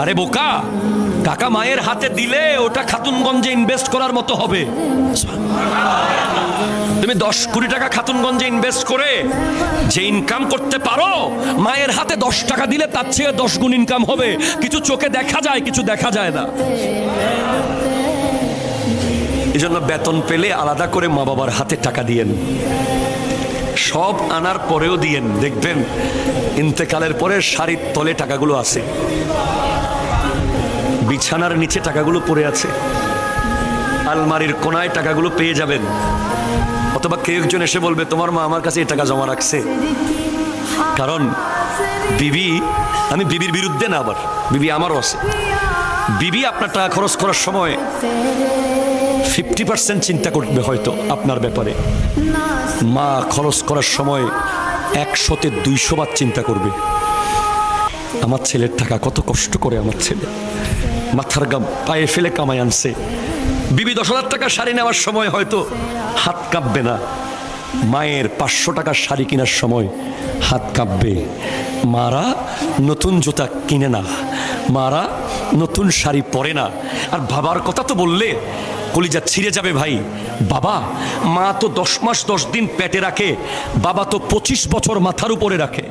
আরে বোকা, টাকা মায়ের হাতে দিলে ওটা খাতুনগঞ্জে ইনভেস্ট করার মতো হবে। তুমি 10 কোটি টাকা খাতুনগঞ্জে ইনভেস্ট করে যে ইনকাম করতে পারো, মায়ের হাতে 10 টাকা দিলে তার চেয়ে 10 গুণ ইনকাম হবে। কিছু চোখে দেখা যায়, কিছু দেখা যায় না। এই জন্য বেতন পেলে আলাদা করে মা বাবার হাতে টাকা দিয়েন, সব আনার পরেও দিয়েন। দেখবেন ইন্তেকালের পরে শাড়ির তলে টাকাগুলো আছে, বিছানার নিচে টাকাগুলো পড়ে আছে, আলমারির কোনায় টাকাগুলো পেয়ে যাবেন। অথবা কেউ একজন এসে বলবে তোমার মা আমার কাছে এই টাকা জমা রাখছে। কারণ বিবি, আমি বিবির বিরুদ্ধে না, আবার বিবি আমারও আছে। বিবি আপনার টাকা খরচ করার সময় 50% চিন্তা করবে হয়তো আপনার ব্যাপারে, মা খরচ করার সময় 100-তে 200 বার চিন্তা করবে। আমার ছেলের টাকা কত কষ্ট করে আমার ছেলে মাথার গাম পায়ে ফেলে কামাই আনছে। বিবি 10,000 টাকা শাড়ি নেওয়ার সময় হয়তো হাত কাঁপবে না, মায়ের 500 টাকার শাড়ি কেনার সময় হাত কাঁপবে। মারা নতুন জুতা কিনে না, মারা নতুন শাড়ি পরে না। আর বাবার কথা তো বললে কলিজা ছিঁড়ে যাবে ভাই। বাবা, মা তো 10 মাস 10 দিন পেটে রাখে, বাবা তো 25 বছর মাথার উপরে রাখে।